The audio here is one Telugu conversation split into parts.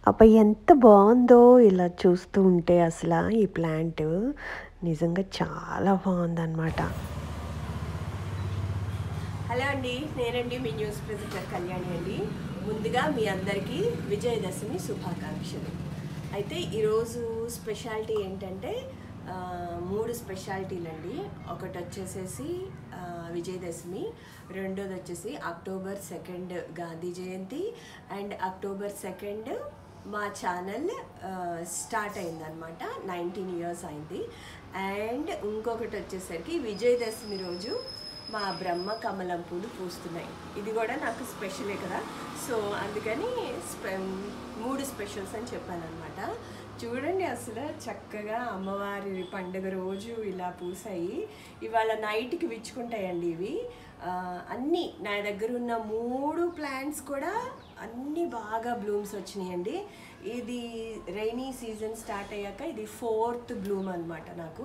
అబ్బా! ఎంత బావుందో ఇలా చూస్తూ ఉంటే ఈ ప్లాంట్ నిజంగా చాలా బావుందనమాట. హలో అండి, నేనండి మీ న్యూస్ ప్రెజెంటర్ కళ్యాణి అండి. ముందుగా మీ అందరికీ విజయదశమి శుభాకాంక్షలు. అయితే ఈరోజు స్పెషాలిటీ ఏంటంటే 3 స్పెషాలిటీలండి. ఒకటి వచ్చేసేసి విజయదశమి, రెండోది వచ్చేసి October 2 Gandhi Jayanti, and October 2 మా ఛానల్ స్టార్ట్ అయిందనమాట. 19 ఇయర్స్ అయింది. అండ్ ఇంకొకటి వచ్చేసరికి విజయదశమి రోజు మా బ్రహ్మ కమలం పూలు పూస్తున్నాయి. ఇది కూడా నాకు స్పెషలే కదా, సో అందుకని 3 స్పెషల్స్ అని చెప్పాను అనమాట. చూడండి, అసలు చక్కగా అమ్మవారి పండుగ రోజు ఇలా పూసాయి. ఇవాళ నైట్కి విచ్చుకుంటాయండి ఇవి అన్నీ. నా దగ్గర ఉన్న 3 ప్లాంట్స్ కూడా అన్నీ బాగా బ్లూమ్స్ వచ్చినాయండి. ఇది రైనీ సీజన్ స్టార్ట్ అయ్యాక ఇది 4th బ్లూమ్ అనమాట. నాకు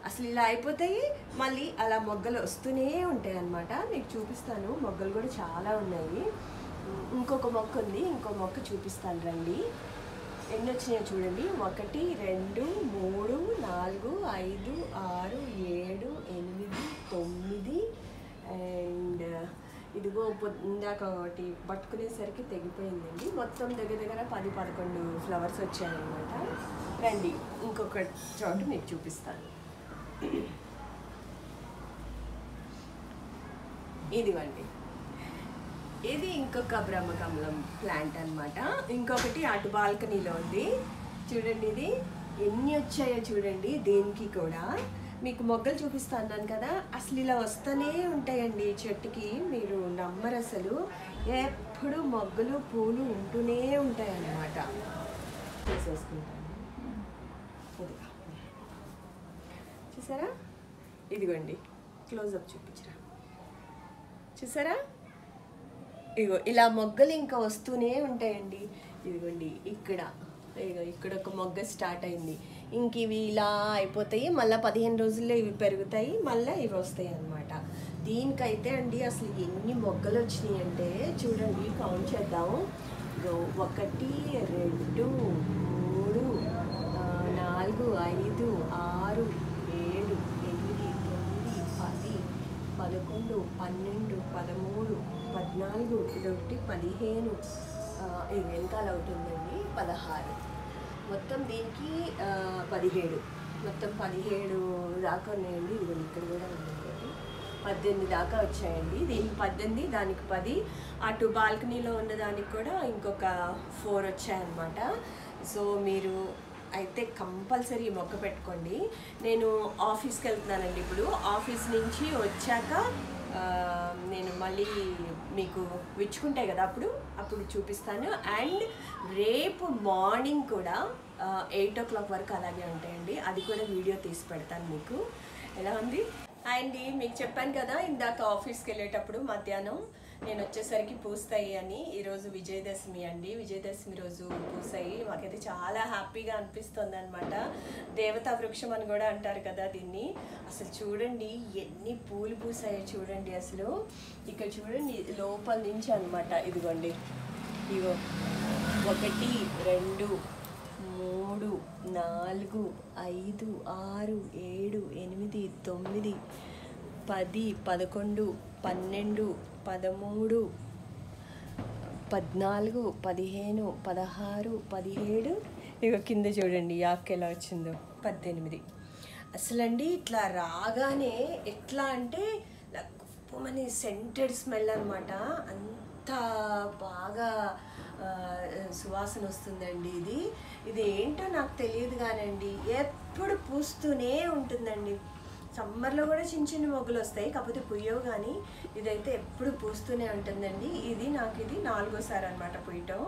అసలు ఇలా అయిపోతాయి, మళ్ళీ అలా మొగ్గలు వస్తూనే ఉంటాయి అన్నమాట. మీకు చూపిస్తాను, మొగ్గలు కూడా చాలా ఉన్నాయి. ఇంకొక మొక్క ఉంది, ఇంకో మొక్క చూపిస్తాను రండి. ఎన్ని వచ్చినాయో చూడండి. 1 2 3 4 5 6 7 8 9 అండ్ ఇదిగో ఇందాక ఒకటి పట్టుకునేసరికి తెగిపోయిందండి. మొత్తం దగ్గర దగ్గర 10-11 ఫ్లవర్స్ వచ్చాయన్నమాట. రండి, ఇంకొక చోటు మీకు చూపిస్తాను. ఇదిగోండి, ఇది ఇంకొక బ్రహ్మకమలం ప్లాంట్ అనమాట. ఇంకొకటి అటు బాల్కనీలో ఉంది. చూడండి, ఇది ఎన్ని వచ్చాయో చూడండి. దేనికి కూడా మీకు మొగ్గలు చూపిస్తా అన్నాను కదా, అసలు ఇలా వస్తూనే ఉంటాయండి చెట్టుకి. మీరు నమ్మరు, అసలు ఎప్పుడు మొగ్గలు పూలు ఉంటూనే ఉంటాయి అన్నమాట. చేసేసుకుంటాను. చూసారా, ఇదిగోండి, క్లోజప్ చూపించరా. చూసారా, ఇగో ఇలా మొగ్గలు ఇంకా వస్తూనే ఉంటాయండి. ఇదిగోండి, ఇక్కడ ఒక మొగ్గ స్టార్ట్ అయింది. ఇంక ఇవి ఇలా అయిపోతాయి, మళ్ళీ 15 రోజుల్లో ఇవి పెరుగుతాయి, మళ్ళీ ఇవి వస్తాయి అన్నమాట. దీనికైతే అండి అసలు ఎన్ని మొగ్గలు వచ్చినాయి అంటే చూడండి, కౌంట్ చేద్దాం. 1 2 3 4 5 6 7 8 9 10 11 12 13 14 ఇదొకటి 15 ఇది వెనకాల అవుతుందండి 16. మొత్తం దీనికి 17, మొత్తం 17 దాకా ఉన్నాయండి. ఇది ఇక్కడ కూడా ఉన్నాయండి. 18 దాకా వచ్చాయండి. దీనికి 18, దానికి 10, అటు బాల్కనీలో ఉన్న దానికి కూడా ఇంకొక 4 వచ్చాయన్నమాట. సో మీరు అయితే కంపల్సరీ మొక్క పెట్టుకోండి. నేను ఆఫీస్కి వెళ్తున్నానండి. ఇప్పుడు ఆఫీస్ నుంచి వచ్చాక నేను మళ్ళీ మీకు విచ్చుకుంటాయి కదా, అప్పుడు చూపిస్తాను. అండ్ రేపు మార్నింగ్ కూడా 8 o'clock వరకు అలాగే ఉంటాయండి. అది కూడా వీడియో తీసి పెడతాను మీకు. ఎలా ఉంది అండి? మీకు చెప్పాను కదా ఇందాక ఆఫీస్కి వెళ్ళేటప్పుడు మధ్యాహ్నం నేను వచ్చేసరికి పూస్తాయి అని. ఈరోజు విజయదశమి అండి. విజయదశమి రోజు పూసాయి. మాకైతే చాలా హ్యాపీగా అనిపిస్తుంది అనమాట. దేవతా వృక్షం అని కూడా అంటారు కదా దీన్ని. అసలు చూడండి ఎన్ని పూలు పూసాయో చూడండి. అసలు ఇక్కడ చూడండి, లోపల నుంచి అనమాట. ఇదిగోండి, ఇగో 1 2 3 4 5 6 7 8 9 10 11 12 13 14 15 16 17 ఇక కింద చూడండి ఆకు ఎలా వచ్చిందో 18. అసలండి ఇట్లా రాగానే ఎట్లా అంటే గొప్పమని సెంటెడ్ స్మెల్ అనమాట. అంత బాగా సువాసన వస్తుందండి. ఇది ఏంటో నాకు తెలియదు కానండి, ఎప్పుడు పూస్తూనే ఉంటుందండి. సమ్మర్లో కూడా చిన్న చిన్న మొగ్గలు వస్తాయి, కాకపోతే పుయ్యవు. కానీ ఇదైతే ఎప్పుడు పూస్తూనే ఉంటుందండి. ఇది 4వసారి అనమాట పూయటం.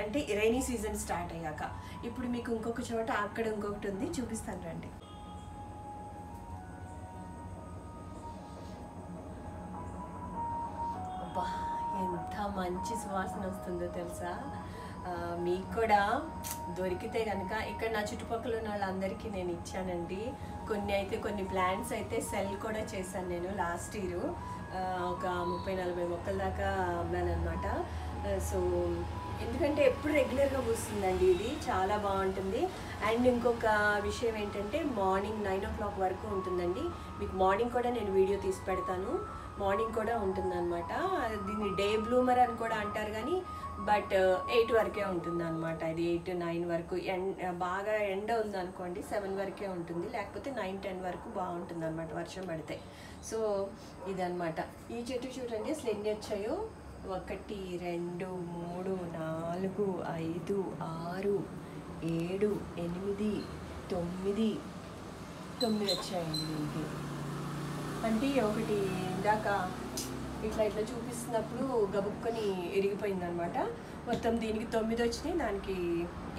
అంటే రైనీ సీజన్ స్టార్ట్ అయ్యాక. ఇప్పుడు మీకు ఇంకొక చోట అక్కడ ఇంకొకటి ఉంది, చూపిస్తాను రండి. అబ్బా, ఎంత మంచి సువాసన వస్తుందో తెలుసా. మీకు కూడా దొరికితే కనుక ఇక్కడ నా చుట్టుపక్కల ఉన్న వాళ్ళందరికీ నేను ఇచ్చానండి. కొన్ని ప్లాంట్స్ అయితే సెల్ కూడా చేశాను నేను లాస్ట్ ఇయర్. ఒక 30-40 మొక్కల దాకా అమ్మాను అనమాట. సో ఎందుకంటే ఎప్పుడు రెగ్యులర్గా పూస్తుందండి ఇది, చాలా బాగుంటుంది. అండ్ ఇంకొక విషయం ఏంటంటే మార్నింగ్ 9 o'clock వరకు ఉంటుందండి. మీకు మార్నింగ్ కూడా నేను వీడియో తీసి పెడతాను, మార్నింగ్ కూడా ఉంటుందన్నమాట. దీన్ని డే బ్లూమర్ అని కూడా అంటారు కానీ బట్ 8 వరకే ఉంటుంది అనమాట. ఇది 8 9 వరకు బాగా ఎండ ఉందనుకోండి 7 వరకే ఉంటుంది, లేకపోతే 9 10 వరకు బాగుంటుంది అనమాట వర్షం పడితే. సో ఇదనమాట. ఈ చెట్టు చూడండి అసలు ఎన్ని వచ్చాయో, 1 2 3 4 5 6 7 8 9 వచ్చాయండి దీనికి. అంటే ఒకటి ఇందాక ఇట్లా చూపిస్తున్నప్పుడు గబుక్కొని ఇరిగిపోయిందనమాట. మొత్తం దీనికి 9 వచ్చినాయి, దానికి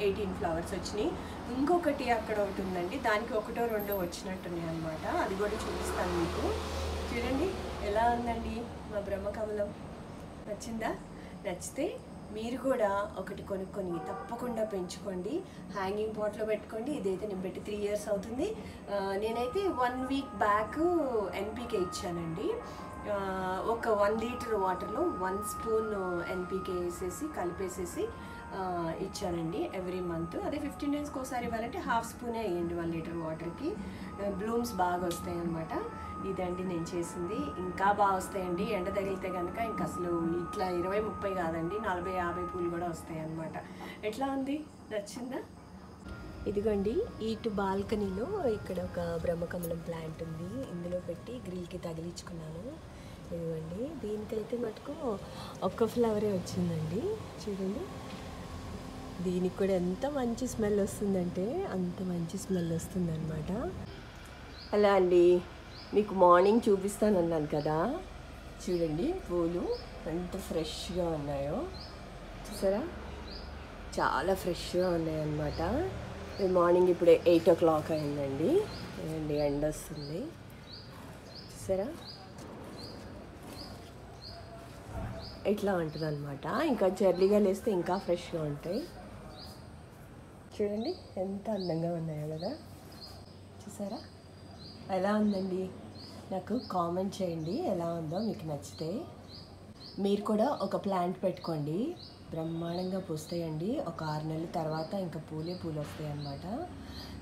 18 ఫ్లవర్స్ వచ్చినాయి. ఇంకొకటి అక్కడ ఒకటి ఉందండి, దానికి 1 2 వచ్చినట్టున్నాయి అనమాట. అది కూడా చూపిస్తాను మీకు. చూడండి ఎలా ఉందండి మా బ్రహ్మకమలం. నచ్చిందా? నచ్చితే మీరు కూడా ఒకటి కొనుక్కొని తప్పకుండా పెంచుకోండి, హ్యాంగింగ్ పాట్లో పెట్టుకోండి. ఇదైతే నేను పెట్టి 3 years అవుతుంది. నేనైతే 1 week బ్యాక్ ఎన్పికే ఇచ్చానండి. ఒక 1 liter వాటర్లో 1 spoon ఎన్పికే వేసేసి కలిపేసేసి ఇచ్చానండి ఎవ్రీ మంత్. అదే 15 daysకి ఒకసారి ఇవ్వాలంటే 1/2 spoon వేయండి 1 liter వాటర్కి. బ్లూమ్స్ బాగా వస్తాయి అన్నమాట. ఇదండి నేను చేసింది. ఇంకా బాగా వస్తాయండి, ఎండ తగిలితే కనుక ఇంకా అసలు ఇట్లా 20 30 కాదండి 40 50 పూలు కూడా వస్తాయి అన్నమాట. ఎట్లా ఉంది? నచ్చిందా? ఇదిగోండి ఇటు బాల్కనీలో ఇక్కడ ఒక బ్రహ్మకమలం ప్లాంట్ ఉంది, ఇందులో పెట్టి గ్రిల్కి తగిలించుకున్నాను. ఇదిగోండి దీనికైతే మటుకు ఒక్క ఫ్లవరే వచ్చిందండి. చూడండి దీనికి కూడా ఎంత మంచి స్మెల్ వస్తుందంటే అంత మంచి స్మెల్ వస్తుందన్నమాట. అలా అండి మీకు మార్నింగ్ చూపిస్తాను అన్నాను కదా, చూడండి పూలు ఎంత ఫ్రెష్గా ఉన్నాయో చూసారా, చాలా ఫ్రెష్గా ఉన్నాయన్నమాట. మార్నింగ్ ఇప్పుడు 8 o'clock అయిందండి. ఎండ వస్తుంది చూసారా, ఇట్లా ఉంటుంది అనమాట. ఇంకా జర్లీగా లేస్తే ఇంకా ఫ్రెష్గా ఉంటాయి. చూడండి ఎంత అందంగా ఉన్నాయో కదా, చూసారా ఎలా ఉందండి? నాకు కామెంట్ చేయండి ఎలా ఉందో, మీకు నచ్చితే. మీరు కూడా ఒక ప్లాంట్ పెట్టుకోండి, బ్రహ్మాండంగా పూస్తాయండి. ఒక 6 నెలల తర్వాత ఇంకా పూలు వస్తాయి అన్నమాట.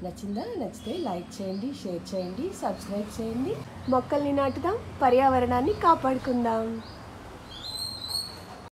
నచ్చిందా? నచ్చితే లైక్ చేయండి, షేర్ చేయండి, సబ్స్క్రైబ్ చేయండి. మొక్కల్ని నాటుదాం, పర్యావరణాన్ని కాపాడుకుందాం.